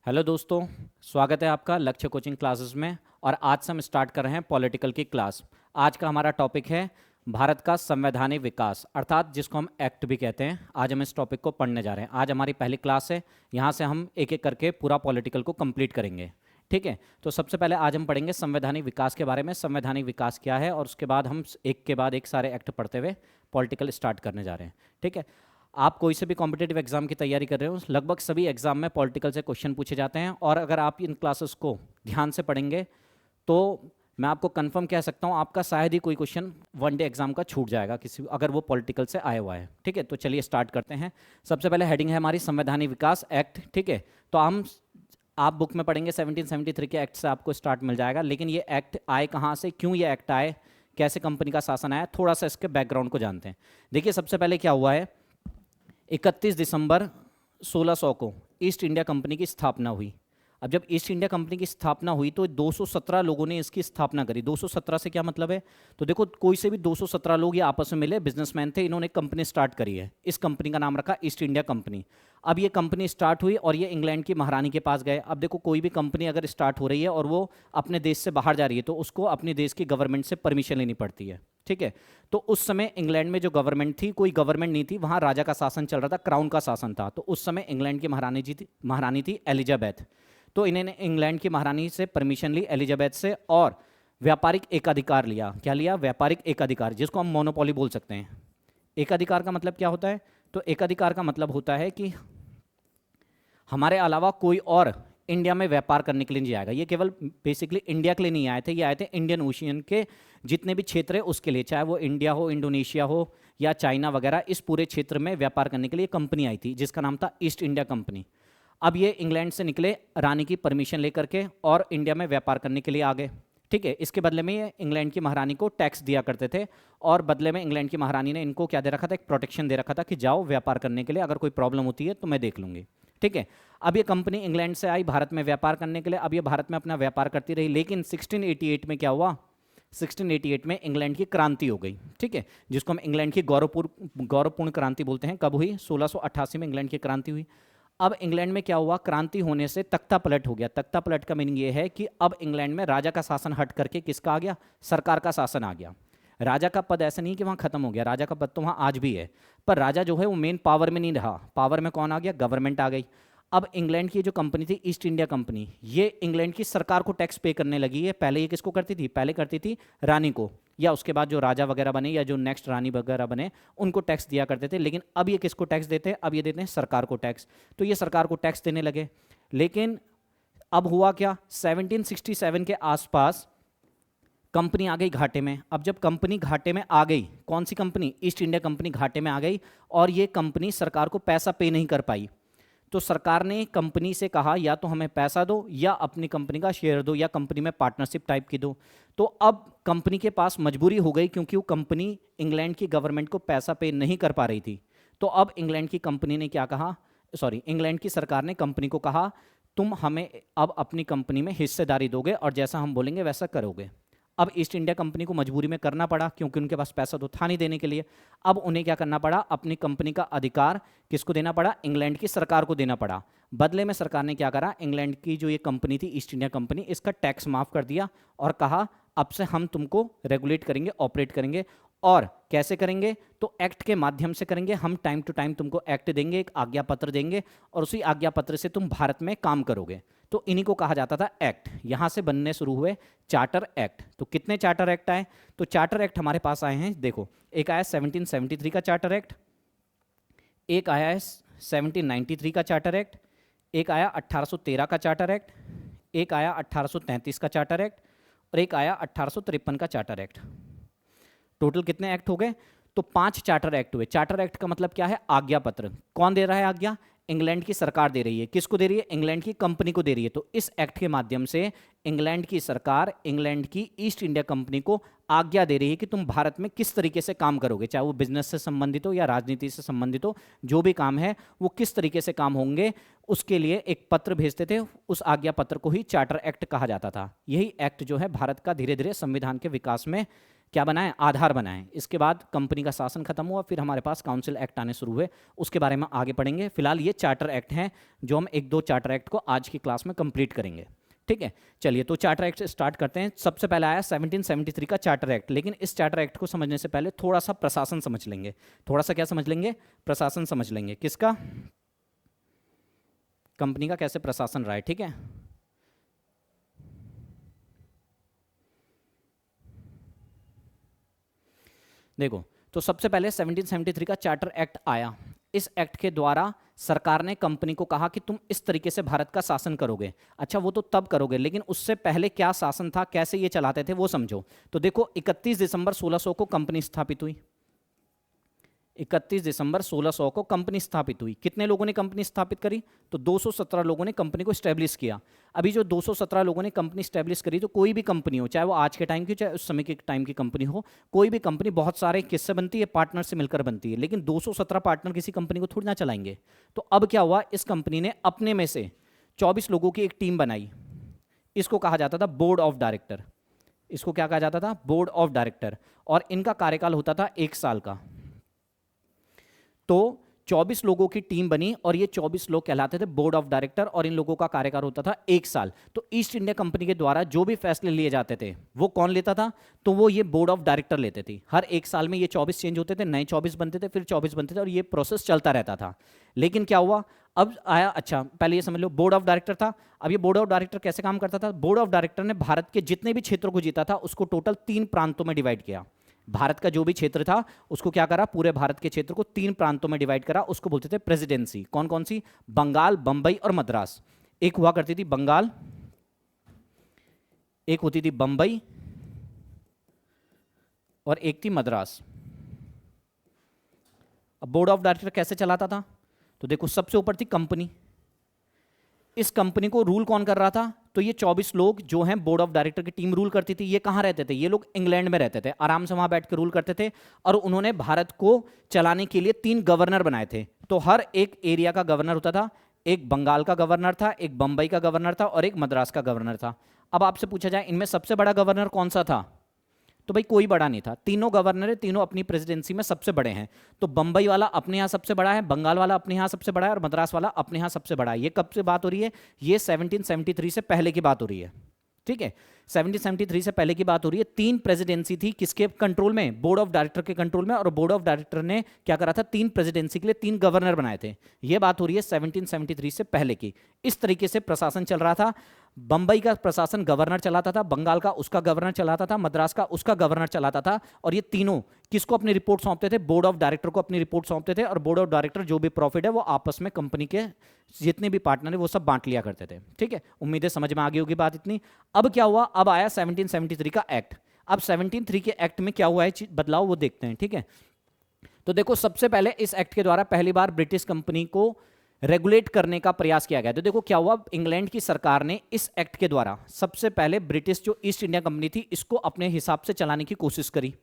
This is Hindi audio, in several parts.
हेलो दोस्तों, स्वागत है आपका लक्ष्य कोचिंग क्लासेस में। और आज से हम स्टार्ट कर रहे हैं पॉलिटिकल की क्लास। आज का हमारा टॉपिक है भारत का संवैधानिक विकास, अर्थात जिसको हम एक्ट भी कहते हैं। आज हम इस टॉपिक को पढ़ने जा रहे हैं। आज हमारी पहली क्लास है, यहाँ से हम एक एक करके पूरा पॉलिटिकल को कंप्लीट करेंगे। ठीक है, तो सबसे पहले आज हम पढ़ेंगे संवैधानिक विकास के बारे में, संवैधानिक विकास क्या है, और उसके बाद हम एक के बाद एक सारे एक्ट पढ़ते हुए पॉलिटिकल स्टार्ट करने जा रहे हैं। ठीक है, आप कोई से भी कॉम्पिटेटिव एग्जाम की तैयारी कर रहे हो, लगभग सभी एग्जाम में पॉलिटिकल से क्वेश्चन पूछे जाते हैं। और अगर आप इन क्लासेस को ध्यान से पढ़ेंगे तो मैं आपको कंफर्म कह सकता हूँ, आपका शायद ही कोई क्वेश्चन वनडे एग्जाम का छूट जाएगा किसी, अगर वो पॉलिटिकल से आया हुआ है। ठीक है, तो चलिए स्टार्ट करते हैं। सबसे पहले हेडिंग है हमारी संवैधानिक विकास एक्ट। ठीक है, तो आप बुक में पढ़ेंगे 1773 के एक्ट से आपको स्टार्ट मिल जाएगा। लेकिन ये एक्ट आए कहाँ से, क्यों ये एक्ट आए, कैसे कंपनी का शासन आया, थोड़ा सा इसके बैकग्राउंड को जानते हैं। देखिए, सबसे पहले क्या हुआ है, 31 दिसंबर 1600 को ईस्ट इंडिया कंपनी की स्थापना हुई। अब जब ईस्ट इंडिया कंपनी की स्थापना हुई तो 217 लोगों ने इसकी स्थापना करी। 217 से क्या मतलब है, तो देखो कोई से भी 217 लोग ये आपस में मिले, बिजनेसमैन थे, इन्होंने कंपनी स्टार्ट करी है। इस कंपनी का नाम रखा ईस्ट इंडिया कंपनी। अब ये कंपनी स्टार्ट हुई और ये इंग्लैंड की महारानी के पास गए। अब देखो, कोई भी कंपनी अगर स्टार्ट हो रही है और वो अपने देश से बाहर जा रही है तो उसको अपने देश की गवर्नमेंट से परमिशन लेनी पड़ती है। ठीक है, तो उस समय इंग्लैंड में जो गवर्नमेंट थी, कोई गवर्नमेंट नहीं थी, वहाँ राजा का शासन चल रहा था, क्राउन का शासन था। तो उस समय इंग्लैंड की महारानी थी एलिजाबेथ। तो इन्होंने इंग्लैंड की महारानी से परमिशन ली, एलिजाबेथ से, और व्यापारिक एकाधिकार लिया। क्या लिया? व्यापारिक एकाधिकार, जिसको हम मोनोपोली बोल सकते हैं। एकाधिकार का मतलब क्या होता है, तो एकाधिकार का मतलब होता है कि हमारे अलावा कोई और इंडिया में व्यापार करने के लिए नहीं आएगा। ये केवल बेसिकली इंडिया के लिए नहीं आए थे, ये आए थे इंडियन ओशियन के जितने भी क्षेत्र है उसके लिए, चाहे वो इंडिया हो, इंडोनेशिया हो या चाइना वगैरह, इस पूरे क्षेत्र में व्यापार करने के लिए कंपनी आई थी जिसका नाम था ईस्ट इंडिया कंपनी। अब ये इंग्लैंड से निकले रानी की परमिशन लेकर के और इंडिया में व्यापार करने के लिए आ गए। ठीक है, इसके बदले में ये इंग्लैंड की महारानी को टैक्स दिया करते थे, और बदले में इंग्लैंड की महारानी ने इनको क्या दे रखा था, एक प्रोटेक्शन दे रखा था कि जाओ व्यापार करने के लिए, अगर कोई प्रॉब्लम होती है तो मैं देख लूंगी। ठीक है, अब ये कंपनी इंग्लैंड से आई भारत में व्यापार करने के लिए। अब ये भारत में अपना व्यापार करती रही, लेकिन 1688 में क्या हुआ, 1688 में इंग्लैंड की क्रांति हो गई। ठीक है, जिसको हम इंग्लैंड की गौरवपूर्ण क्रांति बोलते हैं। कब हुई? 1688 में इंग्लैंड की क्रांति हुई। अब इंग्लैंड में क्या हुआ, क्रांति होने से तख्ता पलट हो गया। तख्ता पलट का मीनिंग ये है कि अब इंग्लैंड में राजा का शासन हट करके किसका आ गया, सरकार का शासन आ गया। राजा का पद ऐसा नहीं कि वहाँ खत्म हो गया, राजा का पद तो वहाँ आज भी है, पर राजा जो है वो मेन पावर में नहीं रहा। पावर में कौन आ गया? गवर्नमेंट आ गई। अब इंग्लैंड की जो कंपनी थी ईस्ट इंडिया कंपनी, ये इंग्लैंड की सरकार को टैक्स पे करने लगी है। पहले ये किसको करती थी? पहले करती थी रानी को, या उसके बाद जो राजा वगैरह बने या जो नेक्स्ट रानी वगैरह बने उनको टैक्स दिया करते थे। लेकिन अब ये किसको टैक्स देते हैं? अब ये देते हैं सरकार को टैक्स। तो ये सरकार को टैक्स देने लगे। लेकिन अब हुआ क्या, 1767 के आसपास कंपनी आ गई घाटे में। अब जब कंपनी घाटे में आ गई, कौन सी कंपनी? ईस्ट इंडिया कंपनी घाटे में आ गई, और ये कंपनी सरकार को पैसा पे नहीं कर पाई। तो सरकार ने कंपनी से कहा, या तो हमें पैसा दो या अपनी कंपनी का शेयर दो या कंपनी में पार्टनरशिप टाइप की दो। तो अब कंपनी के पास मजबूरी हो गई, क्योंकि वो कंपनी इंग्लैंड की गवर्नमेंट को पैसा पे नहीं कर पा रही थी। तो अब इंग्लैंड की कंपनी ने क्या कहा, इंग्लैंड की सरकार ने कंपनी को कहा, तुम हमें अब अपनी कंपनी में हिस्सेदारी दोगे और जैसा हम बोलेंगे वैसा करोगे। अब ईस्ट इंडिया कंपनी को मजबूरी में करना पड़ा, क्योंकि उनके पास पैसा तो था नहीं देने के लिए। अब उन्हें क्या करना पड़ा, अपनी कंपनी का अधिकार किसको देना पड़ा? इंग्लैंड की सरकार को देना पड़ा। बदले में सरकार ने क्या करा, इंग्लैंड की जो ये कंपनी थी ईस्ट इंडिया कंपनी, इसका टैक्स माफ कर दिया और कहा अब से हम तुमको रेगुलेट करेंगे, ऑपरेट करेंगे। और कैसे करेंगे? तो एक्ट के माध्यम से करेंगे। हम टाइम टू टाइम तुमको एक्ट देंगे, एक आज्ञा पत्र देंगे, और उसी आज्ञा पत्र से तुम भारत में काम करोगे। तो इन्हीं को कहा जाता था एक्ट। यहां से बनने शुरू हुए चार्टर एक्ट। तो कितने चार्टर एक्ट आए? तो चार्टर एक्ट हमारे पास आए हैं, देखो, एक आया 1773 का चार्टर एक्ट, एक आया है 1793 का चार्टर एक्ट, एक आया 1813 का चार्टर एक्ट, एक आया 1833 का चार्टर एक्ट, और एक आया 1853 का चार्टर एक्ट। टोटल कितने एक्ट हो गए? तो 5 चार्टर एक्ट हुए। चार्टर एक्ट का मतलब क्या है? आज्ञा पत्र। कौन दे रहा है आज्ञा? इंग्लैंड की सरकार दे रही है। किसको दे रही है? इंग्लैंड की कंपनी को दे रही है। तो इस एक्ट के माध्यम से इंग्लैंड की सरकार इंग्लैंड की ईस्ट इंडिया कंपनी को आज्ञा दे रही है कि तुम भारत में किस तरीके से काम करोगे, चाहे वो बिजनेस से संबंधित हो या राजनीति से संबंधित हो, जो भी काम है वो किस तरीके से काम होंगे, उसके लिए एक पत्र भेजते थे। उस आज्ञा पत्र को ही चार्टर एक्ट कहा जाता था। यही एक्ट जो है भारत का धीरे धीरे संविधान के विकास में क्या बनाए, आधार बनाए। इसके बाद कंपनी का शासन खत्म हुआ, फिर हमारे पास काउंसिल एक्ट आने शुरू हुए, उसके बारे में आगे पढ़ेंगे। फिलहाल ये चार्टर एक्ट हैं जो हम एक दो चार्टर एक्ट को आज की क्लास में कंप्लीट करेंगे। ठीक है, चलिए तो चार्टर एक्ट स्टार्ट करते हैं। सबसे पहले आया 1773 का चार्टर एक्ट, लेकिन इस चार्टर एक्ट को समझने से पहले थोड़ा सा प्रशासन समझ लेंगे। थोड़ा सा क्या समझ लेंगे, प्रशासन समझ लेंगे। किसका, कंपनी का कैसे प्रशासन रहा है। ठीक है, देखो तो सबसे पहले 1773 का चार्टर एक्ट आया। इस एक्ट के द्वारा सरकार ने कंपनी को कहा कि तुम इस तरीके से भारत का शासन करोगे। अच्छा, वो तो तब करोगे, लेकिन उससे पहले क्या शासन था, कैसे ये चलाते थे, वो समझो। तो देखो 31 दिसंबर 1600 को कंपनी स्थापित हुई। 31 दिसंबर 1600 को कंपनी स्थापित हुई। कितने लोगों ने कंपनी स्थापित करी, तो 217 लोगों ने कंपनी को स्टैब्लिश किया। अभी जो 217 लोगों ने कंपनी स्टैब्लिश करी, तो कोई भी कंपनी हो, चाहे वो आज के टाइम की चाहे उस समय के टाइम की कंपनी हो, कोई भी कंपनी बहुत सारे किससे बनती है, पार्टनर से मिलकर बनती है। लेकिन 217 पार्टनर किसी कंपनी को थोड़ी ना चलाएंगे। तो अब क्या हुआ, इस कंपनी ने अपने में से 24 लोगों की एक टीम बनाई। इसको कहा जाता था बोर्ड ऑफ डायरेक्टर। इसको क्या कहा जाता था, बोर्ड ऑफ डायरेक्टर। और इनका कार्यकाल होता था 1 साल का। तो 24 लोगों की टीम बनी और ये 24 लोग कहलाते थे बोर्ड ऑफ डायरेक्टर, और इन लोगों का कार्यकाल होता था 1 साल। तो ईस्ट इंडिया कंपनी के द्वारा जो भी फैसले लिए जाते थे वो कौन लेता था, तो वो ये बोर्ड ऑफ डायरेक्टर लेते थे। हर 1 साल में ये 24 चेंज होते थे, नए 24 बनते थे, फिर 24 बनते थे, और ये प्रोसेस चलता रहता था। लेकिन क्या हुआ, अब आया, अच्छा पहले ये समझ लो बोर्ड ऑफ डायरेक्टर था। अब ये बोर्ड ऑफ डायरेक्टर कैसे काम करता था, बोर्ड ऑफ डायरेक्टर ने भारत के जितने भी क्षेत्रों को जीता था उसको टोटल 3 प्रांतों में डिवाइड किया। भारत का जो भी क्षेत्र था उसको क्या करा, पूरे भारत के क्षेत्र को 3 प्रांतों में डिवाइड करा। उसको बोलते थे प्रेसिडेंसी। कौन कौन सी, बंगाल, बंबई और मद्रास। एक हुआ करती थी बंगाल, एक होती थी बंबई, और एक थी मद्रास। अब बोर्ड ऑफ डायरेक्टर कैसे चलाता था, तो देखो सबसे ऊपर थी कंपनी। इस कंपनी को रूल कौन कर रहा था, तो ये 24 लोग जो हैं बोर्ड ऑफ डायरेक्टर की टीम रूल करती थी। ये कहाँ रहते थे, ये लोग इंग्लैंड में रहते थे, आराम से वहां बैठ के रूल करते थे। और उन्होंने भारत को चलाने के लिए 3 गवर्नर बनाए थे। तो हर एक एरिया का गवर्नर होता था। एक बंगाल का गवर्नर था, एक बंबई का गवर्नर था, और एक मद्रास का गवर्नर था। अब आपसे पूछा जाए इनमें सबसे बड़ा गवर्नर कौन सा था, तो भाई कोई बड़ा नहीं था। तीनों गवर्नर है, तीनों अपनी प्रेसिडेंसी में सबसे बड़े हैं। तो बंबई वाला अपने यहाँ सबसे बड़ा है, बंगाल वाला अपने यहाँ सबसे बड़ा है, और मद्रास वाला अपने यहाँ सबसे बड़ा है। ये कब से बात हो रही है, ये 1773 से पहले की बात हो रही है। ठीक है, 1773 से पहले की बात हो रही है। 3 प्रेसिडेंसी थी किसके कंट्रोल में, बोर्ड ऑफ डायरेक्टर के कंट्रोल में। और बोर्ड ऑफ डायरेक्टर ने क्या करा था, 3 प्रेसिडेंसी के लिए 3 गवर्नर बनाए थे। ये बात हो रही है 1773 से पहले की। इस तरीके से प्रशासन चल रहा था। बंबई का प्रशासन गवर्नर चलाता था, बंगाल का उसका गवर्नर चलाता था, मद्रास का उसका गवर्नर चलाता था। और ये तीनों किसको अपनी रिपोर्ट सौंपते थे, बोर्ड ऑफ डायरेक्टर को अपनी रिपोर्ट सौंपते थे। और बोर्ड ऑफ डायरेक्टर जो भी प्रॉफिट है वो आपस में कंपनी के जितने भी पार्टनर है वो सब बांट लिया करते थे। ठीक है, उम्मीद है समझ में आ गई होगी बात इतनी। अब क्या हुआ, अब आया 1773 का एक्ट। अब 1773 के एक्ट में क्या हुआ है बदलाव, वो देखते हैं। ठीक है, तो देखो सबसे पहले इस एक्ट के द्वारा पहली बार ब्रिटिश कंपनी को रेगुलेट करने का प्रयास किया गया। तो देखो क्या हुआ, इंग्लैंड की सरकार ने इस एक्ट के द्वारा सबसे पहले ब्रिटिश जो ईस्ट इंडिया कंपनी थी इसको अपने हिसाब से चलाने की कोशिश करी।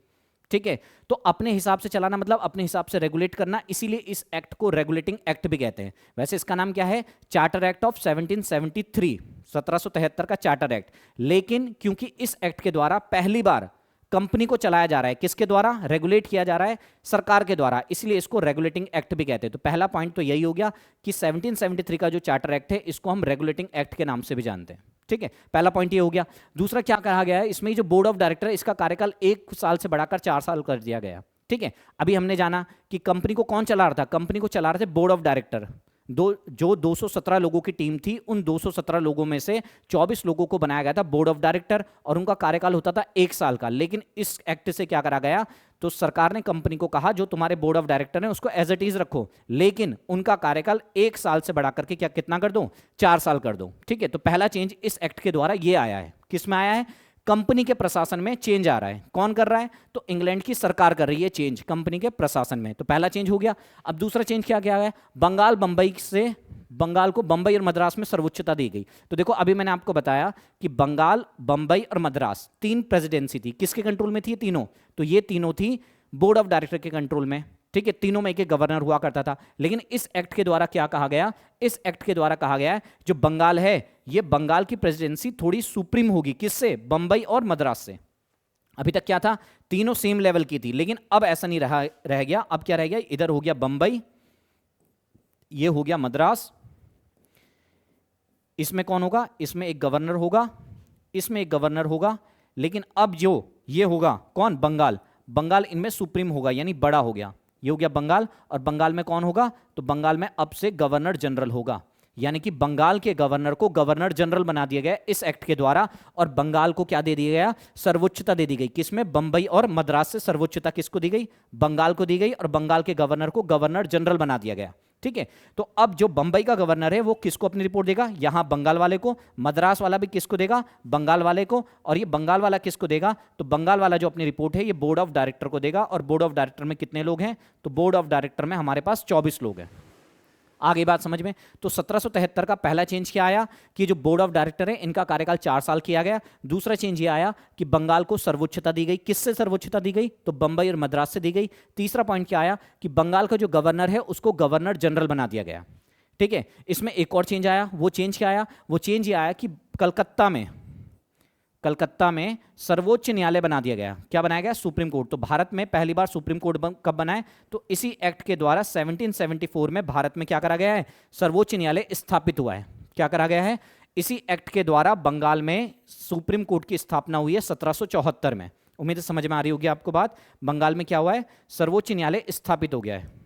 ठीक है, तो अपने हिसाब से चलाना मतलब अपने हिसाब से रेगुलेट करना, इसीलिए इस एक्ट को रेगुलेटिंग एक्ट भी कहते हैं। वैसे इसका नाम क्या है, चार्टर एक्ट ऑफ 1773, 1773 का चार्टर एक्ट। लेकिन क्योंकि इस एक्ट के द्वारा पहली बार कंपनी को चलाया जा रहा है, किसके द्वारा, रेगुलेट किया जा रहा है सरकार के द्वारा, इसलिए इसको रेगुलेटिंग एक्ट भी कहते हैं। तो पहला पॉइंट तो यही हो गया कि 1773 का जो चार्टर एक्ट है इसको हम रेगुलेटिंग एक्ट के नाम से भी जानते हैं। ठीक है, पहला पॉइंट ये हो गया। दूसरा क्या कहा गया है, इसमें जो बोर्ड ऑफ डायरेक्टर है इसका कार्यकाल 1 साल से बढ़ाकर 4 साल कर दिया गया। ठीक है, अभी हमने जाना कि कंपनी को कौन चला रहा था, कंपनी को चला रहे थे बोर्ड ऑफ डायरेक्टर। जो 217 लोगों की टीम थी, उन 217 लोगों में से 24 लोगों को बनाया गया था बोर्ड ऑफ डायरेक्टर, और उनका कार्यकाल होता था 1 साल का। लेकिन इस एक्ट से क्या करा गया, तो सरकार ने कंपनी को कहा जो तुम्हारे बोर्ड ऑफ डायरेक्टर है उसको एज इट इज रखो, लेकिन उनका कार्यकाल 1 साल से बढ़ा करके क्या कितना कर दो, 4 साल कर दो। ठीक है, तो पहला चेंज इस एक्ट के द्वारा ये आया है। किस में आया है, कंपनी के प्रशासन में चेंज आ रहा है। कौन कर रहा है, तो इंग्लैंड की सरकार कर रही है चेंज कंपनी के प्रशासन में। तो पहला चेंज हो गया। अब दूसरा चेंज क्या किया गया, बंगाल बंबई से, बंगाल को बंबई और मद्रास में सर्वोच्चता दी गई। तो देखो अभी मैंने आपको बताया कि बंगाल, बंबई और मद्रास 3 प्रेसिडेंसी थी, किसके कंट्रोल में थी तीनों, तो ये तीनों थी बोर्ड ऑफ डायरेक्टर के कंट्रोल में। ठीक है, तीनों में एक एक गवर्नर हुआ करता था। लेकिन इस एक्ट के द्वारा क्या कहा गया, इस एक्ट के द्वारा कहा गया है जो बंगाल है, ये बंगाल की प्रेसिडेंसी थोड़ी सुप्रीम होगी, किससे, बंबई और मद्रास से। अभी तक क्या था, तीनों सेम लेवल की थी, लेकिन अब ऐसा नहीं रह गया। अब क्या रह गया, इधर हो गया बंबई, ये हो गया मद्रास, इसमें कौन होगा, इसमें एक गवर्नर होगा, इसमें एक गवर्नर होगा, लेकिन अब जो ये होगा कौन, बंगाल, बंगाल इनमें सुप्रीम होगा, यानी बड़ा हो गया, ये हो गया बंगाल। और बंगाल में कौन होगा, तो बंगाल में अब से गवर्नर जनरल होगा, यानी कि बंगाल के गवर्नर को गवर्नर जनरल बना दिया गया इस एक्ट के द्वारा। और बंगाल को क्या दे दिया गया, सर्वोच्चता दे दी गई, किसमें, बंबई और मद्रास से सर्वोच्चता किसको दी गई, बंगाल को दी गई, और बंगाल के गवर्नर को गवर्नर जनरल बना दिया गया। ठीक है, तो अब जो बंबई का गवर्नर है वो किसको अपनी रिपोर्ट देगा, यहां बंगाल वाले को, मद्रास वाला भी किसको देगा, बंगाल वाले को, और ये बंगाल वाला किसको देगा, तो बंगाल वाला जो अपनी रिपोर्ट है ये बोर्ड ऑफ डायरेक्टर को देगा। और बोर्ड ऑफ डायरेक्टर में कितने लोग हैं, तो बोर्ड ऑफ डायरेक्टर में हमारे पास 24 लोग हैं। आ गई बात समझ में। तो 1773 का पहला चेंज क्या आया, कि जो बोर्ड ऑफ डायरेक्टर है इनका कार्यकाल 4 साल किया गया। दूसरा चेंज ये आया कि बंगाल को सर्वोच्चता दी गई, किससे सर्वोच्चता दी गई, तो बंबई और मद्रास से दी गई। तीसरा पॉइंट क्या आया, कि बंगाल का जो गवर्नर है उसको गवर्नर जनरल बना दिया गया। ठीक है, इसमें एक और चेंज आया, वो चेंज क्या आया, वो चेंज ये आया कि कलकत्ता में सर्वोच्च न्यायालय बना दिया गया। क्या बनाया गया, सुप्रीम कोर्ट। तो भारत में पहली बार सुप्रीम कोर्ट कब बना है, तो इसी एक्ट के द्वारा 1774 में भारत में क्या करा गया है, सर्वोच्च न्यायालय स्थापित हुआ है। क्या करा गया है, इसी एक्ट के द्वारा बंगाल में सुप्रीम कोर्ट की स्थापना हुई है 1774 में। उम्मीद है समझ में आ रही होगी आपको बात। बंगाल में क्या हुआ है, सर्वोच्च न्यायालय स्थापित हो गया है।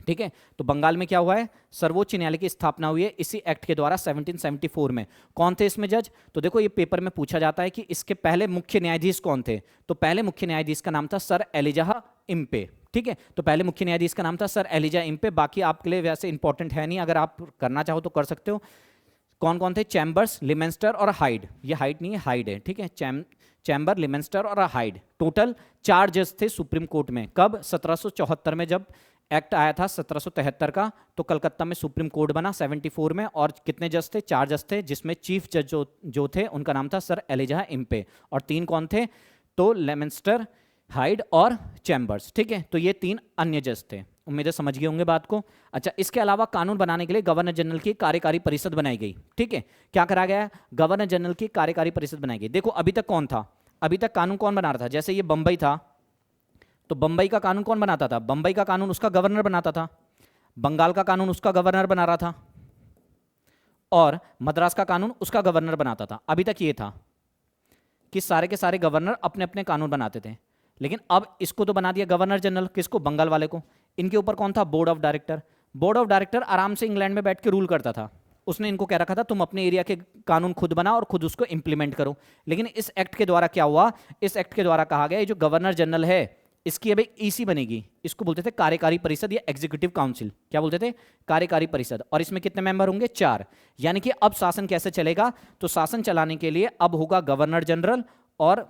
ठीक है, तो बंगाल में क्या हुआ है, सर्वोच्च न्यायालय की स्थापना हुई है इसी एक्ट के द्वारा 1774 में। कौन थे इसमें जज, तो देखो ये पेपर में पूछा जाता है कि इसके पहले मुख्य न्यायाधीश कौन थे, तो पहले मुख्य न्यायाधीश का नाम था सर एलिजाह इम्पे। ठीक है, तो पहले मुख्य न्यायाधीश का नाम था सर एलिजाह इम्पे। बाकी आपके लिए वैसे इंपॉर्टेंट है नहीं, अगर आप करना चाहो तो कर सकते हो। कौन कौन थे, चैम्बर्स, लिमेंस्टर और हाइड। ये हाइड नहीं है, हाइड है। ठीक है, चैम्बर, लिमेंस्टर और हाइड, टोटल 4 जज थे सुप्रीम कोर्ट में। कब, 1774 में जब एक्ट आया था 1773 का, तो कलकत्ता में सुप्रीम कोर्ट बना 74 में। और कितने जज थे, 4 जज थे, जिसमें चीफ जज जो थे उनका नाम था सर एलिजाह इम्पे। और 3 कौन थे, तो लेमेंस्टर, हाइड और चैम्बर्स। ठीक है, तो ये 3 अन्य जज थे। उम्मीद है समझ गए होंगे बात को। अच्छा, इसके अलावा कानून बनाने के लिए गवर्नर जनरल की कार्यकारी परिषद बनाई गई। ठीक है, क्या करा गया, गवर्नर जनरल की कार्यकारी परिषद बनाई गई। देखो अभी तक कौन था, अभी तक कानून कौन बना रहा था, जैसे ये बंबई था तो बंबई का कानून कौन बनाता था, बंबई का कानून उसका गवर्नर बनाता था, बंगाल का कानून उसका गवर्नर बना रहा था, और मद्रास का कानून उसका गवर्नर बनाता था। अभी तक ये था कि सारे के सारे गवर्नर अपने अपने कानून बनाते थे। लेकिन अब इसको तो बना दिया गवर्नर जनरल, किसको, बंगाल वाले को। इनके ऊपर कौन था, board of director. Board of director आराम से इंग्लैंड में बैठ के रूल करता था। उसने इनको कह रखा था तुम अपने एरिया के कानून खुद बनाओ और खुद उसको इंप्लीमेंट करो। लेकिन इस एक्ट के द्वारा क्या हुआ, इस एक्ट के द्वारा कहा गया ये जो गवर्नर जनरल है इसकी अब एक ईसी बनेगी, इसको बोलते थे कार्यकारी परिषद या एग्जीक्यूटिव काउंसिल। क्या बोलते थे, कार्यकारी परिषद। और इसमें कितने मेंबर होंगे, 4। यानी कि अब शासन कैसे चलेगा, तो शासन चलाने के लिए अब होगा गवर्नर जनरल, और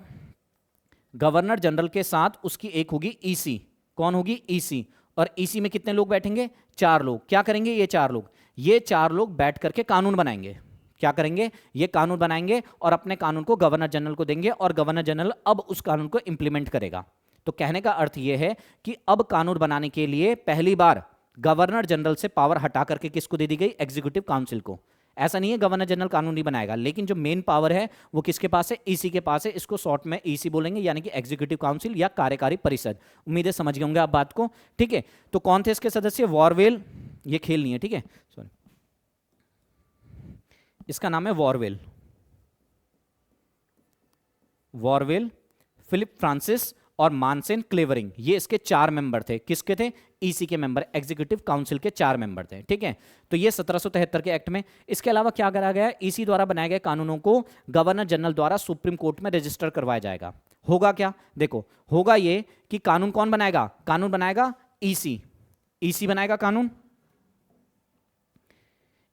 गवर्नर जनरल के साथ उसकी एक होगी ईसी। कौन होगी, ईसी। और ईसी में कितने लोग बैठेंगे, 4 लोग। क्या करेंगे ये 4 लोग, ये 4 लोग बैठ करके कानून बनाएंगे। क्या करेंगे, ये कानून बनाएंगे और अपने कानून को गवर्नर जनरल को देंगे, और गवर्नर जनरल अब उस कानून को इंप्लीमेंट करेगा। तो कहने का अर्थ यह है कि अब कानून बनाने के लिए पहली बार गवर्नर जनरल से पावर हटा करके किसको दे दी गई, एग्जीक्यूटिव काउंसिल को। ऐसा नहीं है गवर्नर जनरल कानून नहीं बनाएगा, लेकिन जो मेन पावर है वो किसके पास है, ईसी के पास है। इसको शॉर्ट में ईसी बोलेंगे, यानी कि एग्जीक्यूटिव काउंसिल या कार्यकारी परिषद। उम्मीद है समझ गए होंगे आप बात को। ठीक है, तो कौन थे इसके सदस्य, वॉरवेल, ये खेल नहीं है, ठीक है, सॉरी, इसका नाम है वॉरवेल, फिलिप फ्रांसिस और मानसेन क्लेवरिंग। ये इसके 4 मेंबर थे। किसके थे, ईसी के मेंबर, एग्जीक्यूटिव काउंसिल के 4 मेंबर थे। ठीक है, तो ये 1773 के एक्ट में। इसके अलावा क्या करा गया, ईसी द्वारा बनाए गए कानूनों को गवर्नर जनरल द्वारा सुप्रीम कोर्ट में रजिस्टर करवाया जाएगा। होगा क्या, देखो होगा ये कि कानून कौन बनाएगा, कानून बनाएगा ईसी। ईसी बनाएगा कानून,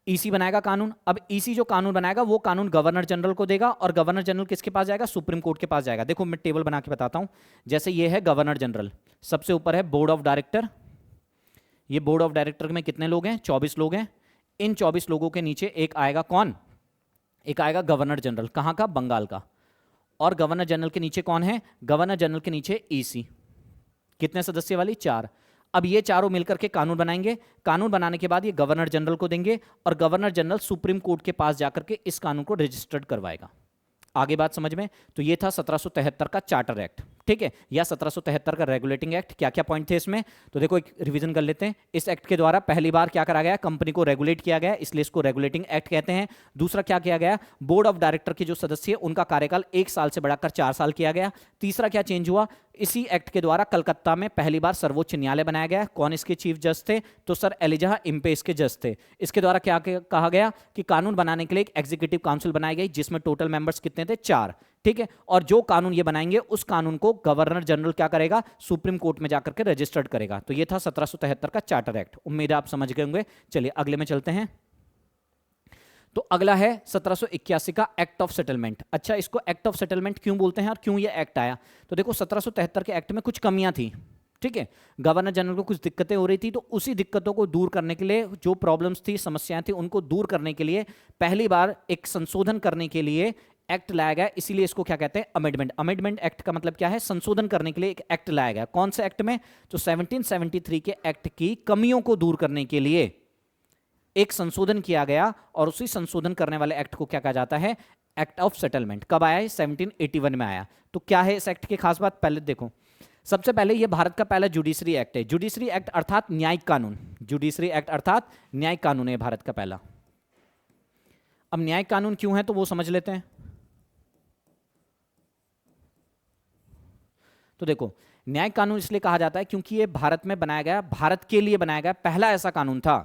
ईसी बनाएगा कानून। अब ईसी जो कानून बनाएगा वो कानून गवर्नर जनरल को देगा, और गवर्नर जनरल किसके पास जाएगा, सुप्रीम कोर्ट के पास जाएगा। देखो मैं टेबल बना के बताता हूं। जैसे ये है गवर्नर जनरल, सबसे ऊपर है बोर्ड ऑफ डायरेक्टर। ये बोर्ड ऑफ डायरेक्टर में कितने लोग हैं, 24 लोग हैं। इन 24 लोगों के नीचे एक आएगा कौन, एक आएगा गवर्नर जनरल। कहां का, बंगाल का। और गवर्नर जनरल के नीचे कौन है, गवर्नर जनरल के नीचे ईसी। कितने सदस्य वाली, 4। अब ये चारों मिलकर के कानून बनाएंगे। कानून बनाने के बाद ये गवर्नर जनरल को देंगे, और गवर्नर जनरल सुप्रीम कोर्ट के पास जाकर के इस कानून को रजिस्टर्ड करवाएगा। आगे बात समझ में? तो ये था 1773 का चार्टर एक्ट, ठीक है, या 1773 का रेगुलेटिंग एक्ट। क्या क्या पॉइंट थे इसमें, तो देखो एक रिवीजन कर लेते हैं। इस एक्ट के द्वारा पहली बार क्या करा गया, कंपनी को रेगुलेट किया गया, इसलिए इसको रेगुलेटिंग एक्ट कहते हैं। दूसरा क्या किया गया, बोर्ड ऑफ डायरेक्टर के जो सदस्य उनका कार्यकाल 1 साल से बढ़ाकर 4 साल किया गया। तीसरा क्या चेंज हुआ, इसी एक्ट के द्वारा कलकत्ता में पहली बार सर्वोच्च न्यायालय बनाया गया। कौन इसके चीफ जज थे, तो सर एलिजा इम्पे इसके जज थे। इसके द्वारा क्या कहा गया कि कानून बनाने के लिए एक एग्जीक्यूटिव काउंसिल बनाई गई, जिसमें टोटल मेंबर्स कितने थे, 4, ठीक है। और जो कानून ये बनाएंगे उस कानून को गवर्नर जनरल क्या करेगा, सुप्रीम कोर्ट में जाकर के रजिस्टर्ड करेगा। तो ये था 1773 का चार्टर एक्ट। उम्मीद है आप समझ गए होंगे। चलिए अगले में चलते हैं। तो अगला है 1781 का एक्ट ऑफ सेटलमेंट। अच्छा, इसको एक्ट ऑफ सेटलमेंट क्यों बोलते हैं और क्यों ये एक्ट आया, तो देखो 1773 के एक्ट में कुछ कमियां थी, ठीक है। गवर्नर जनरल को कुछ दिक्कतें हो रही थी, तो उसी दिक्कतों को दूर करने के लिए, जो प्रॉब्लम्स थी, समस्याएं थी, उनको दूर करने के लिए पहली बार एक संशोधन करने के लिए एक्ट लाया गया। इसीलिए इसको क्या कहते हैं, अमेंडमेंट। अमेंडमेंट एक्ट का मतलब क्या है, संशोधन करने के लिए एक एक्ट लाया गया। कौन से एक्ट में, तो 1773 के एक्ट की कमियों को दूर करने के लिए एक संशोधन किया गया, और उसी संशोधन करने वाले एक्ट को क्या कहा जाता है, एक्ट ऑफ सेटलमेंट। कब आया है, 1781 में आया। तो क्या है इस एक्ट की खास बात, पहले देखो। सबसे पहले ये भारत का पहला जुडिशरी एक्ट है। जुडिशरी एक्ट अर्थात न्यायिक कानून, जुडिशरी एक्ट अर्थात न्यायिक कानून है भारत का पहला। अब न्यायिक कानून क्यों है, तो वो समझ लेते हैं। तो देखो, न्यायिक कानून इसलिए कहा जाता है क्योंकि ये भारत में बनाया गया, भारत के लिए बनाया गया पहला ऐसा कानून था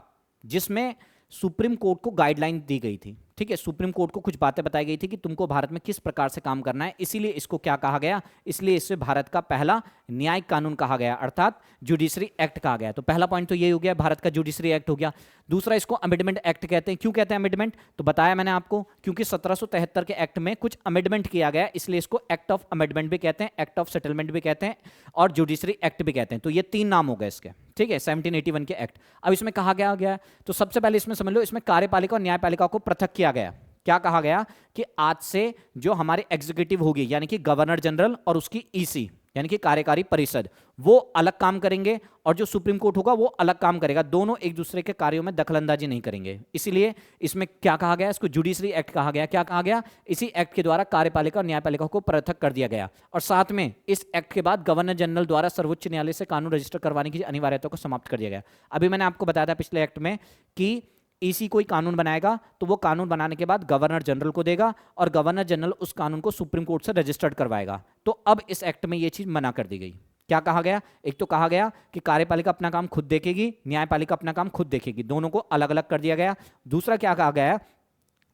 जिसमें सुप्रीम कोर्ट को गाइडलाइन दी गई थी, ठीक है। सुप्रीम कोर्ट को कुछ बातें बताई गई थी कि तुमको भारत में किस प्रकार से काम करना है, इसीलिए इसको क्या कहा गया, इसलिए इसे भारत का पहला न्यायिक कानून कहा गया, अर्थात जुडिशरी एक्ट कहा गया। तो पहला पॉइंट तो यही हो गया, भारत का जुडिशरी एक्ट हो गया। दूसरा, इसको अमेंडमेंट एक्ट कहते हैं। क्यों कहते हैं अमेंडमेंट, तो बताया मैंने आपको, क्योंकि 1773 के एक्ट में कुछ अमेंडमेंट किया गया, इसलिए इसको एक्ट ऑफ अमेंडमेंट भी कहते हैं, एक्ट ऑफ सेटलमेंट भी कहते हैं, और जुडिशरी एक्ट भी कहते हैं। तो ये 3 नाम हो गए इसके, ठीक है, 1781 के एक्ट। अब इसमें कहा गया, तो सबसे पहले इसमें समझ लो, इसमें कार्यपालिका और न्यायपालिका को पृथक किया गया। क्या कहा गया कि आज से जो हमारी एग्जीक्यूटिव होगी, यानी कि गवर्नर जनरल और उसकी ईसी यानी कि कार्यकारी परिषद, वो अलग काम करेंगे, और जो सुप्रीम कोर्ट होगा वो अलग काम करेगा। दोनों एक दूसरे के कार्यों में दखलंदाजी नहीं करेंगे। इसीलिए इसमें क्या कहा गया, इसको जुडिशरी एक्ट कहा गया। क्या कहा गया, इसी एक्ट के द्वारा कार्यपालिका और न्यायपालिका को पृथक कर दिया गया। और साथ में इस एक्ट के बाद गवर्नर जनरल द्वारा सर्वोच्च न्यायालय से कानून रजिस्टर करवाने की अनिवार्यता को समाप्त कर दिया गया। अभी मैंने आपको बताया था पिछले एक्ट में कि ईसी कोई कानून बनाएगा तो वो कानून बनाने के बाद गवर्नर जनरल को देगा, और गवर्नर जनरल उस कानून को सुप्रीम कोर्ट से रजिस्टर्ड करवाएगा। तो अब इस एक्ट में ये चीज मना कर दी गई। क्या कहा गया, एक तो कहा गया कि कार्यपालिका अपना काम खुद देखेगी, न्यायपालिका अपना काम खुद देखेगी, दोनों को अलग अलग कर दिया गया। दूसरा क्या कहा गया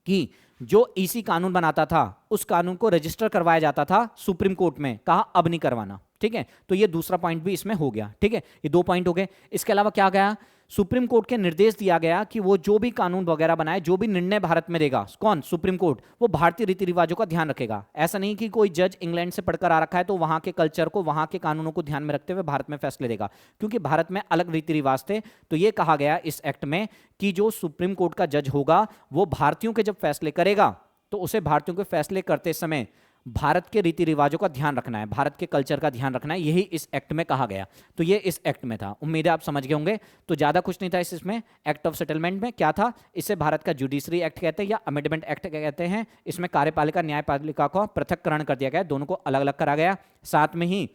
कि जो ईसी कानून बनाता था उस कानून को रजिस्टर करवाया जाता था सुप्रीम कोर्ट में, कहा अब नहीं करवाना, ठीक है। तो ये दूसरा पॉइंट भी इसमें हो गया, ठीक है। ये 2 पॉइंट हो गए। इसके अलावा क्या गया, सुप्रीम कोर्ट के निर्देश दिया गया कि वो जो भी कानून वगैरह बनाए, जो भी निर्णय भारत में देगा, कौन, सुप्रीम कोर्ट, वो भारतीय रीति रिवाजों का ध्यान रखेगा। ऐसा नहीं कि कोई जज इंग्लैंड से पढ़कर आ रखा है तो वहां के कल्चर को, वहां के कानूनों को ध्यान में रखते हुए भारत में फैसले देगा, क्योंकि भारत में अलग रीति रिवाज थे। तो ये कहा गया इस एक्ट में कि जो सुप्रीम कोर्ट का जज होगा वो भारतीयों के जब फैसले करेगा तो उसे भारतीयों के फैसले करते समय भारत के रीति रिवाजों का ध्यान रखना है, भारत के कल्चर का ध्यान रखना है। यही इस एक्ट में कहा गया। तो ये इस एक्ट में था। उम्मीद है आप समझ गए होंगे। तो ज्यादा कुछ नहीं था इसमें। एक्ट ऑफ सेटलमेंट में क्या था, इसे भारत का जुडिशरी एक्ट कहते हैं या अमेंडमेंट एक्ट कहते हैं। इसमें कार्यपालिका न्यायपालिका को पृथककरण कर दिया गया, दोनों को अलग अलग करा गया। साथ में ही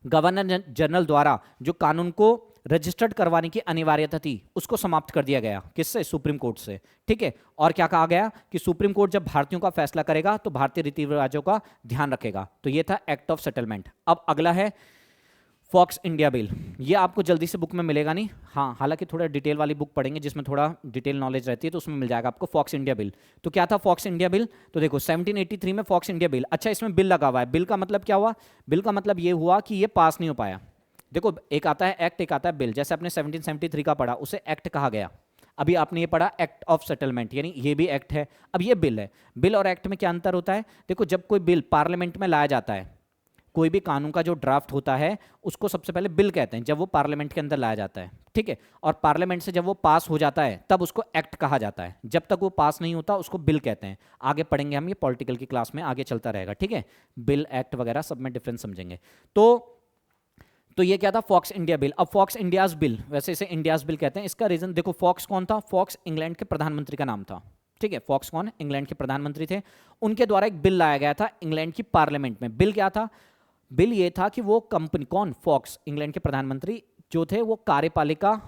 गवर्नर जनरल द्वारा जो कानून को रजिस्टर्ड करवाने की अनिवार्यता थी उसको समाप्त कर दिया गया। किससे, सुप्रीम कोर्ट से, ठीक है। और क्या कहा गया कि सुप्रीम कोर्ट जब भारतीयों का फैसला करेगा तो भारतीय रीति रिवाजों का ध्यान रखेगा। तो ये था एक्ट ऑफ सेटलमेंट। अब अगला है फॉक्स इंडिया बिल। ये आपको जल्दी से बुक में मिलेगा नहीं, हाँ, हालांकि थोड़ा डिटेल वाली बुक पढ़ेंगे जिसमें थोड़ा डिटेल नॉलेज रहती है तो उसमें मिल जाएगा आपको फॉक्स इंडिया बिल। तो क्या था फॉक्स इंडिया बिल, तो देखो 1783 में फॉक्स इंडिया बिल। अच्छा, इसमें बिल लगा हुआ है। बिल का मतलब क्या हुआ, बिल का मतलब ये हुआ कि ये पास नहीं हो पाया। देखो, एक आता है एक्ट, एक आता है बिल। जैसे आपने 1773 का पढ़ा, उसे एक्ट कहा गया। अभी आपने ये पढ़ा एक्ट ऑफ सेटलमेंट, यानी ये भी एक्ट है। अब ये बिल है। बिल और एक्ट में क्या अंतर होता है, देखो जब कोई बिल पार्लियामेंट में लाया जाता है, कोई भी कानून का जो ड्राफ्ट होता है उसको सबसे पहले बिल कहते हैं, जब वो पार्लियामेंट के अंदर लाया जाता है, ठीक है। और पार्लियामेंट से जब वो पास हो जाता है तब उसको एक्ट कहा जाता है। जब तक वो पास नहीं होता उसको बिल कहते हैं। आगे पढ़ेंगे हम, ये पॉलिटिकल की क्लास में आगे चलता रहेगा, ठीक है। बिल, एक्ट वगैरह सब में डिफरेंस समझेंगे। तो ये क्या था, फॉक्स इंडिया बिल। अब फॉक्स इंडियाज बिल, वैसे इसे इंडियाज बिल कहते हैं। इसका रीजन देखो, फॉक्स कौन था, फॉक्स इंग्लैंड के प्रधानमंत्री का नाम था, ठीक है, फॉक्स कौन? इंग्लैंड के प्रधानमंत्री थे। उनके द्वारा एक बिल लाया गया था इंग्लैंड की पार्लियामेंट में। बिल क्या था? बिल ये था कि वो कंपनी, कौन? फॉक्स, इंग्लैंड के प्रधानमंत्री जो थे, वो कार्यपालिका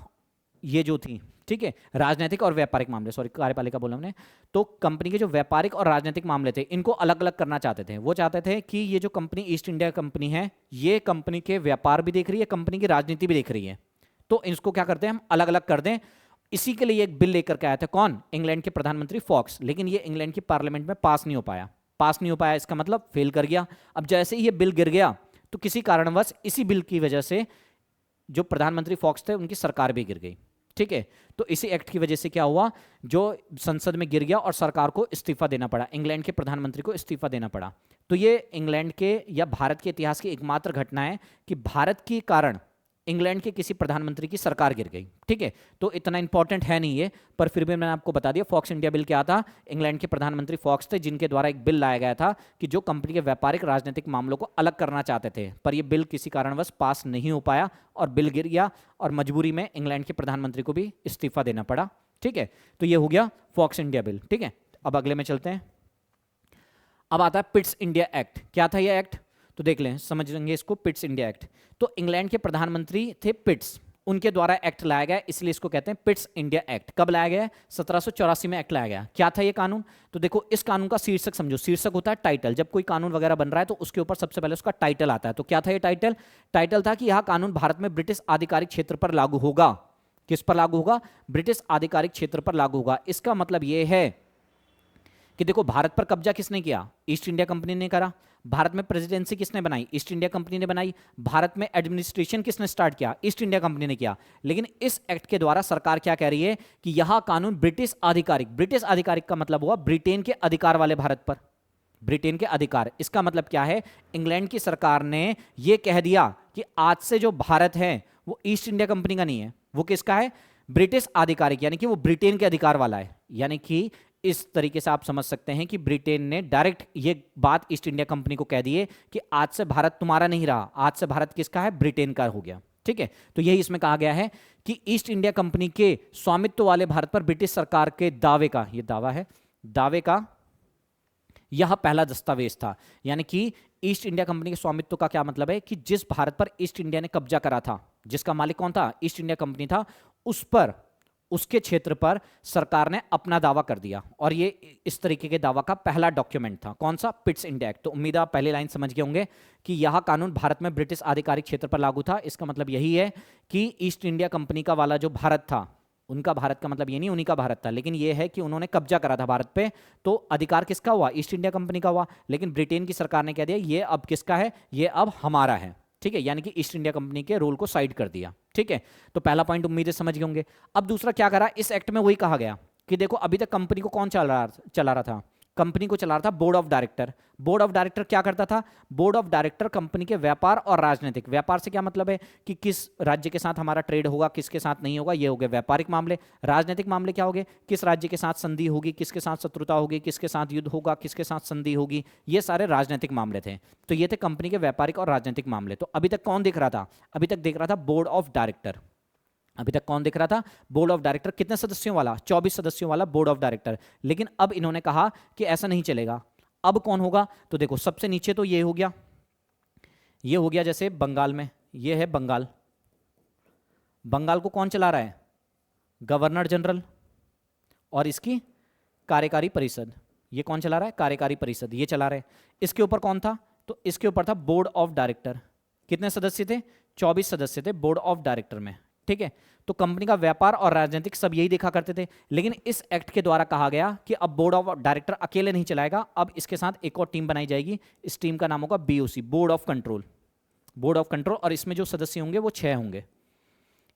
ये जो थी, ठीक है, राजनीतिक और व्यापारिक मामले, सॉरी कार्यपालिका बोला हमने, तो कंपनी के जो व्यापारिक और राजनीतिक मामले थे इनको अलग अलग करना चाहते थे। वो चाहते थे कि ये जो कंपनी ईस्ट इंडिया कंपनी है, ये कंपनी के व्यापार भी देख रही है, कंपनी की राजनीति भी देख रही है, तो इसको क्या करते हैं हम, अलग अलग कर दें। इसी के लिए एक बिल लेकर के आया था कौन? इंग्लैंड के प्रधानमंत्री फॉक्स। लेकिन ये इंग्लैंड की पार्लियामेंट में पास नहीं हो पाया। पास नहीं हो पाया इसका मतलब फेल कर गया। अब जैसे ही ये बिल गिर गया तो किसी कारणवश इसी बिल की वजह से जो प्रधानमंत्री फॉक्स थे उनकी सरकार भी गिर गई। ठीक है, तो इसी एक्ट की वजह से क्या हुआ, जो संसद में गिर गया और सरकार को इस्तीफा देना पड़ा, इंग्लैंड के प्रधानमंत्री को इस्तीफा देना पड़ा। तो ये इंग्लैंड के या भारत के इतिहास की एकमात्र घटना है कि भारत के कारण इंग्लैंड के किसी प्रधानमंत्री की सरकार गिर गई। ठीक है, तो इतना इंपॉर्टेंट है नहीं ये, पर फिर भी मैंने आपको बता दिया। फॉक्स इंडिया बिल क्या था? इंग्लैंड के प्रधानमंत्री फॉक्स थे, जिनके द्वारा एक बिल लाया गया था कि जो कंपनी के व्यापारिक राजनीतिक मामलों को अलग करना चाहते थे, पर यह बिल किसी कारणवश पास नहीं हो पाया और बिल गिर गया और मजबूरी में इंग्लैंड के प्रधानमंत्री को भी इस्तीफा देना पड़ा। ठीक है, तो ये हो गया फॉक्स इंडिया बिल। ठीक है, अब अगले में चलते हैं। अब आता है पिट्स इंडिया एक्ट। क्या था यह एक्ट? तो देख लें, समझ लेंगे इसको। पिट्स इंडिया एक्ट, तो इंग्लैंड के प्रधानमंत्री थे पिट्स, उनके द्वारा एक्ट लाया गया, इसलिए इसको कहते हैं पिट्स इंडिया एक्ट। कब लाया गया? 1784 में एक्ट लाया गया। क्या था ये कानून? तो देखो, इस कानून का शीर्षक समझो। शीर्षक होता है टाइटल। जब कोई कानून वगैरह बन रहा है तो उसके ऊपर सबसे पहले उसका टाइटल आता है। तो क्या था ये टाइटल? टाइटल था कि यह कानून भारत में ब्रिटिश आधिकारिक क्षेत्र पर लागू होगा। किस पर लागू होगा? ब्रिटिश आधिकारिक क्षेत्र पर लागू होगा। इसका मतलब यह है कि देखो, भारत पर कब्जा किसने किया? ईस्ट इंडिया कंपनी ने करा। भारत में प्रेसिडेंसी किसने बनाई? ईस्ट इंडिया कंपनी ने बनाई। भारत में एडमिनिस्ट्रेशन किसने स्टार्ट किया? ईस्ट इंडिया कंपनी ने किया। लेकिन इस एक्ट के द्वारा सरकार क्या कह रही है कि यह कानून ब्रिटिश आधिकारिक, ब्रिटिश आधिकारिक का मतलब हुआ ब्रिटेन के अधिकार वाले भारत पर, ब्रिटेन के अधिकार। इसका मतलब क्या है? इंग्लैंड की सरकार ने यह कह दिया कि आज से जो भारत है वो ईस्ट इंडिया कंपनी का नहीं है, वो किसका है? ब्रिटिश आधिकारिक, यानी कि वो ब्रिटेन के अधिकार वाला है। यानी कि इस तरीके से आप समझ सकते हैं कि ब्रिटेन ने डायरेक्ट ये बात ईस्ट इंडिया कंपनी को कह दी है कि आज से भारत तुम्हारा नहीं रहा, आज से भारत किसका है? ब्रिटेन का हो गया। ठीक है, तो यही इसमें कहा गया है कि ईस्ट इंडिया कंपनी के स्वामित्व वाले भारत पर ब्रिटिश सरकार के दावे का, ये दावा है, दावे का यह पहला दस्तावेज था। यानी कि ईस्ट इंडिया कंपनी के स्वामित्व का क्या मतलब है कि जिस भारत पर ईस्ट इंडिया ने कब्जा करा था, जिसका मालिक कौन था? ईस्ट इंडिया कंपनी था, उस पर, उसके क्षेत्र पर सरकार ने अपना दावा कर दिया। और ये इस तरीके के दावा का पहला डॉक्यूमेंट था। कौन सा? Pitt's India act. तो उम्मीद है आप पहली लाइन समझ गए होंगे कि यह कानून भारत में ब्रिटिश आधिकारिक क्षेत्र पर लागू था। इसका मतलब यही है कि ईस्ट इंडिया कंपनी का वाला जो भारत था, उनका भारत का मतलब ये नहीं उन्हीं का भारत था, लेकिन ये है कि उन्होंने कब्जा करा था भारत पे, तो अधिकार किसका हुआ? ईस्ट इंडिया कंपनी का हुआ। लेकिन ब्रिटेन की सरकार ने कह दिया ये अब किसका है? ये अब हमारा है। ठीक है, यानी कि ईस्ट इंडिया कंपनी के रोल को साइड कर दिया। ठीक है, तो पहला पॉइंट उम्मीद है समझ गए होंगे। अब दूसरा क्या करा इस एक्ट में? वही कहा गया कि देखो, अभी तक कंपनी को कौन चला रहा था? कंपनी को चला रहा था board of director. Board of director क्या करता था? बोर्ड ऑफ डायरेक्टर कंपनी के व्यापार और राजनीतिक, व्यापार से क्या मतलब है कि किस राज्य के साथ हमारा ट्रेड होगा, किसके साथ नहीं होगा, ये हो गए व्यापारिक मामले। राजनीतिक मामले क्या हो गए? किस राज्य के साथ संधि होगी, किसके साथ शत्रुता होगी, किसके साथ युद्ध होगा, किसके साथ संधि होगी, ये सारे राजनीतिक मामले थे। तो ये थे कंपनी के व्यापारिक और राजनीतिक मामले। तो अभी तक कौन दिख रहा था? अभी तक दिख रहा था बोर्ड ऑफ डायरेक्टर। अभी तक कौन दिख रहा था? Board of director. कितने सदस्यों वाला? 24 सदस्यों वाला बोर्ड ऑफ डायरेक्टर। लेकिन अब इन्होंने कहा कि ऐसा नहीं चलेगा। अब कौन होगा? तो देखो, सबसे नीचे तो ये हो गया, ये हो गया जैसे बंगाल में, ये है बंगाल। बंगाल को कौन चला रहा है? Governor general. और इसकी कार्यकारी परिषद, ये कौन चला रहा है? कार्यकारी परिषद, ये चला रहे हैं। इसके ऊपर कौन था? तो इसके ऊपर था बोर्ड ऑफ डायरेक्टर। कितने सदस्य थे? 24 सदस्य थे बोर्ड ऑफ डायरेक्टर में। ठीक है, तो कंपनी का व्यापार और राजनीतिक सब यही देखा करते थे। लेकिन इस एक्ट के द्वारा कहा गया कि अब बोर्ड ऑफ डायरेक्टर अकेले नहीं चलाएगा, अब इसके साथ एक और टीम बनाई जाएगी। इस टीम का नाम होगा BOC, board of control. Board of control, और इसमें जो सदस्य होंगे वो 6 होंगे।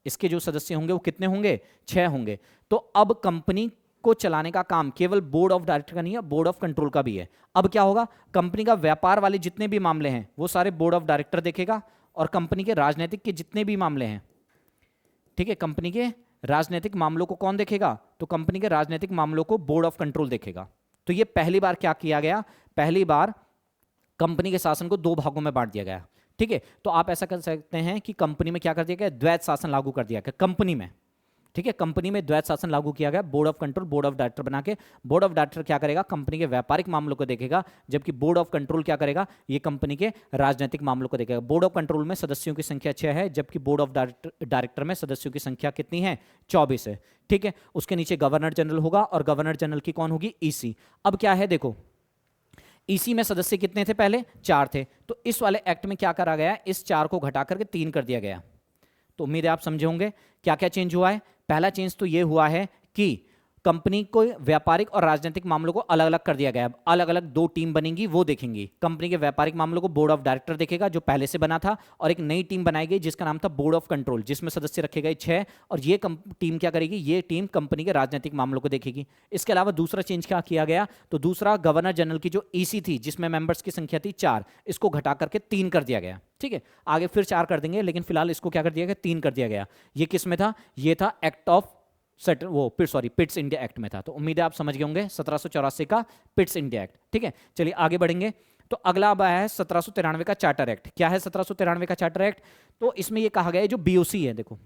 इसके जो सदस्य होंगे वो कितने होंगे? 6 होंगे। तो अब कंपनी को चलाने का काम केवल बोर्ड ऑफ डायरेक्टर का नहीं है, बोर्ड ऑफ कंट्रोल का भी है। अब क्या होगा? कंपनी का व्यापार वाले जितने भी मामले हैं वो सारे बोर्ड ऑफ डायरेक्टर देखेगा, और कंपनी के राजनीतिक के जितने भी मामले हैं, ठीक है, कंपनी के राजनीतिक मामलों को कौन देखेगा? तो कंपनी के राजनीतिक मामलों को बोर्ड ऑफ कंट्रोल देखेगा। तो ये पहली बार क्या किया गया? पहली बार कंपनी के शासन को 2 भागों में बांट दिया गया। ठीक है, तो आप ऐसा कर सकते हैं कि कंपनी में क्या कर दिया गया? द्वैत शासन लागू कर दिया गया कंपनी में। ठीक है, कंपनी में द्वैत शासन लागू किया गया, board of control, board of director बना के। बोर्ड ऑफ डायरेक्टर क्या करेगा, कंपनी के व्यापारिक मामलों को देखेगा, जबकि बोर्ड ऑफ कंट्रोल क्या करेगा, ये कंपनी के राजनीतिक मामलों को देखेगा। बोर्ड ऑफ कंट्रोल में सदस्यों की संख्या 6 है, जबकि बोर्ड ऑफ डायरेक्टर में सदस्यों की संख्या कितनी है, 24 है। ठीक है, उसके नीचे गवर्नर जनरल होगा, और गवर्नर जनरल की कौन होगी, ईसी। अब क्या है देखो, ईसी में सदस्य कितने थे, पहले 4 थे, तो इस वाले एक्ट में क्या करा गया, इस 4 को घटा करके 3 कर दिया गया। तो उम्मीद है आप समझे होंगे क्या क्या चेंज हुआ है। पहला चेंज तो ये हुआ है कि कंपनी को व्यापारिक और राजनीतिक मामलों को अलग अलग कर दिया गया। अलग अलग 2 टीम बनेंगी, वो देखेंगी। कंपनी के व्यापारिक मामलों को बोर्ड ऑफ डायरेक्टर देखेगा, जो पहले से बना था, और एक नई टीम बनाई गई जिसका नाम था बोर्ड ऑफ कंट्रोल, जिसमें सदस्य रखे गए 6, और ये टीम क्या करेगी, ये टीम कंपनी के राजनीतिक मामलों को देखेगी। इसके अलावा दूसरा चेंज क्या किया गया, तो दूसरा गवर्नर जनरल की जो ईसी थी, जिसमें मेंबर्स की संख्या थी 4, इसको घटा करके 3 कर दिया गया। ठीक है, आगे फिर 4 कर देंगे, लेकिन फिलहाल इसको क्या कर दिया गया, 3 कर दिया गया। ये किस में था, ये था act of Pitt's India act में था। तो उम्मीद है आप समझ गए होंगे 1784 का पिट्स इंडिया एक्ट। ठीक है, चलिए आगे बढ़ेंगे। तो अगला अब आया है 1793 का चार्टर एक्ट। क्या है 1793 का चार्टर एक्ट, तो इसमें ये कहा गया है, जो बीओसी है, देखो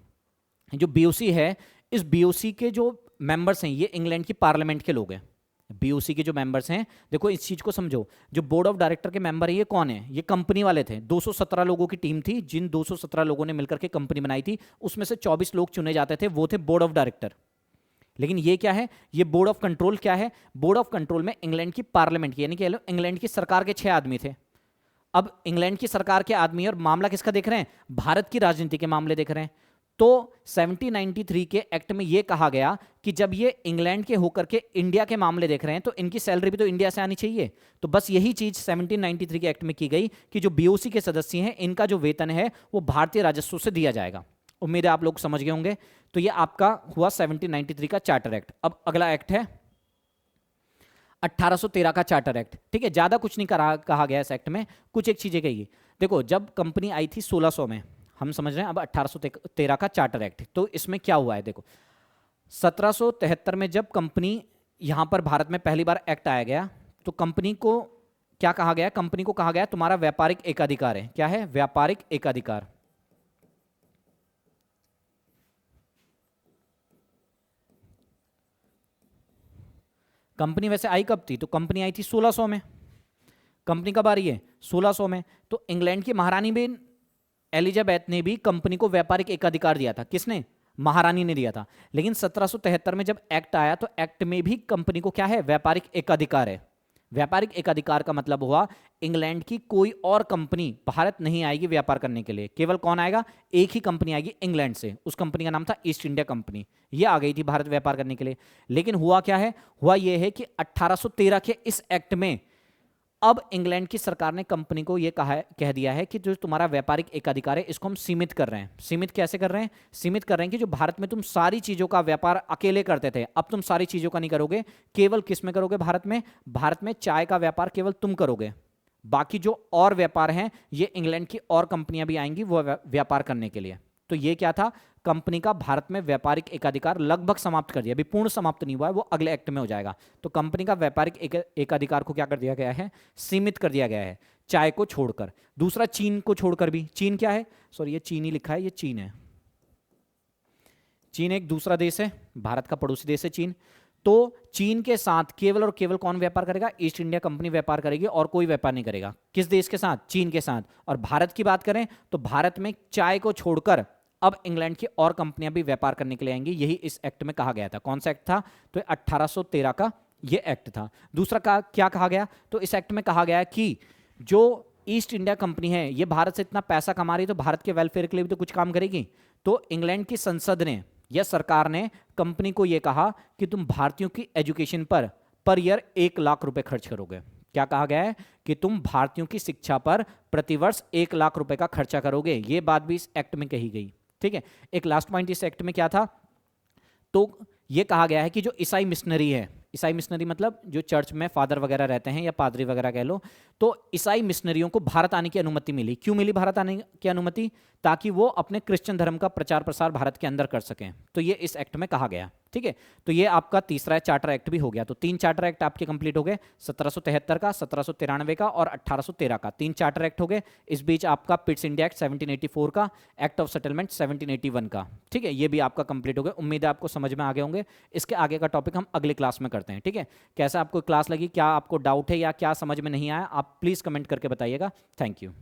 जो बीओसी है, इस बीओसी के जो मेंबर्स हैं, ये इंग्लैंड की पार्लियामेंट के लोग हैं। बीओसी के जो मेंबर्स हैं, देखो इस चीज को समझो, जो बोर्ड ऑफ डायरेक्टर के मेंबर है, ये कौन है, ये कंपनी वाले थे। 217 लोगों की टीम थी, जिन 217 लोगों ने मिलकर के कंपनी बनाई थी, उसमें से 24 लोग चुने जाते थे, वो थे बोर्ड ऑफ डायरेक्टर। लेकिन ये क्या है, ये बोर्ड ऑफ कंट्रोल क्या है, बोर्ड ऑफ कंट्रोल में इंग्लैंड की पार्लियामेंट की, यानी कि इंग्लैंड की सरकार के 6 आदमी थे। अब इंग्लैंड की सरकार के आदमी, और मामला किसका देख रहे हैं, भारत की राजनीति के मामले देख रहे हैं। तो 1793 के एक्ट में यह कहा गया कि जब ये इंग्लैंड के होकर के इंडिया के मामले देख रहे हैं, तो इनकी सैलरी भी तो इंडिया से आनी चाहिए। तो बस यही चीज 1793 के एक्ट में की गई कि जो बीओसी के सदस्य हैं, इनका जो वेतन है वो भारतीय राजस्व से दिया जाएगा। उम्मीद है आप लोग समझ गए होंगे। तो ये आपका हुआ 1793 का चार्टर एक्ट। अब अगला एक्ट है 1813 का चार्टर एक्ट। ठीक है, ज्यादा कुछ नहीं कहा गया इस एक्ट में, कुछ एक चीजें कही। देखो, जब कंपनी आई थी 1600 में, हम समझ रहे हैं। अब 1813 का चार्टर एक्ट, तो इसमें क्या हुआ है, देखो 1773 में जब कंपनी यहां पर भारत में पहली बार एक्ट आया गया, तो कंपनी को क्या कहा गया, कंपनी को कहा गया तुम्हारा व्यापारिक एकाधिकार है। क्या है, व्यापारिक एकाधिकार। कंपनी वैसे आई कब थी, तो कंपनी आई थी 1600 में। कंपनी कब आ रही है, 1600 में। तो इंग्लैंड की महारानी बिन एलिजाबेथ ने भी कंपनी को व्यापारिक एकाधिकार दिया था। किसने, महारानी ने दिया था। लेकिन 1773 में जब एक्ट आया, तो एक्ट में भी कंपनी को क्या है, व्यापारिक एकाधिकार है। व्यापारिक एकाधिकार का मतलब हुआ इंग्लैंड की कोई और कंपनी भारत नहीं आएगी व्यापार करने के लिए। केवल कौन आएगा, एक ही कंपनी आएगी इंग्लैंड से। उस कंपनी का नाम था ईस्ट इंडिया कंपनी। ये आ गई थी भारत व्यापार करने के लिए। लेकिन हुआ क्या है, हुआ ये है कि 1813 के इस एक्ट में अब इंग्लैंड की सरकार ने कंपनी को यह कह दिया है कि जो तुम्हारा व्यापारिक एकाधिकार है, इसको हम सीमित कर रहे हैं। सीमित कैसे कर रहे हैं, सीमित कर रहे हैं कि जो भारत में तुम सारी चीजों का व्यापार अकेले करते थे, अब तुम सारी चीजों का नहीं करोगे। केवल किस में करोगे, भारत में चाय का व्यापार केवल तुम करोगे। बाकी जो और व्यापार हैं, ये इंग्लैंड की और कंपनियां भी आएंगी वो व्यापार करने के लिए। तो ये क्या था, कंपनी का भारत में व्यापारिक एकाधिकार लगभग समाप्त कर दिया। अभी पूर्ण समाप्त नहीं हुआ है, वो अगले एक्ट में हो जाएगा। तो कंपनी का व्यापारिक एकाधिकार को क्या कर दिया गया है, सीमित कर दिया गया है, चाय को छोड़कर। दूसरा चीन को छोड़कर भी। चीन क्या है, सॉरी ये चीन ही लिखा है, ये चीन है। चीन एक दूसरा देश है, भारत का पड़ोसी देश है चीन। तो चीन के साथ केवल और केवल कौन व्यापार करेगा, ईस्ट इंडिया कंपनी व्यापार करेगी, और कोई व्यापार नहीं करेगा। किस देश के साथ, चीन के साथ। और भारत की बात करें तो भारत में चाय को छोड़कर अब इंग्लैंड की और कंपनियां भी व्यापार करने के लिए आएंगी। यही इस एक्ट में कहा गया था। कौन सा एक्ट था, तो 1813 का ये एक्ट था। दूसरा क्या कहा गया, तो इस एक्ट में कहा गया कि जो ईस्ट इंडिया कंपनी है, ये भारत से इतना पैसा कमा रही है, तो भारत के वेलफेयर के लिए भी तो कुछ काम करेगी। तो इंग्लैंड की संसद ने या सरकार ने कंपनी को यह कहा कि तुम भारतीयों की एजुकेशन पर ईयर 1 लाख रुपए खर्च करोगे। क्या कहा गया है कि तुम भारतीयों की शिक्षा पर प्रतिवर्ष 1 लाख रुपए का खर्चा करोगे। यह बात भी इस एक्ट में कही गई। ठीक है, एक लास्ट पॉइंट इस एक्ट में क्या था, तो यह कहा गया है कि जो ईसाई मिशनरी है, ईसाई मिशनरी मतलब जो चर्च में फादर वगैरह रहते हैं या पादरी वगैरह कह लो, तो ईसाई मिशनरियों को भारत आने की अनुमति मिली। क्यों मिली भारत आने की अनुमति, ताकि वो अपने क्रिश्चियन धर्म का प्रचार प्रसार भारत के अंदर कर सकें। तो ये इस एक्ट में कहा गया। ठीक है, तो ये आपका तीसरा चार्टर एक्ट भी हो गया। तो 3 चार्टर एक्ट आपके कंप्लीट हो गए, 1773 का, 1793 का और 1813 का, 3 चार्टर एक्ट हो गए। इस बीच आपका पिट्स इंडिया एक्ट 1784 का, एक्ट ऑफ सेटलमेंट 1781 का, ठीक है, ये भी आपका कंप्लीट हो गया। उम्मीद है आपको समझ में आ गए होंगे। इसके आगे का टॉपिक हम अगले क्लास में करते हैं, ठीक है। कैसा आपको क्लास लगी, क्या आपको डाउट है या क्या समझ में नहीं आया, आप प्लीज़ कमेंट करके बताइएगा। Thank you.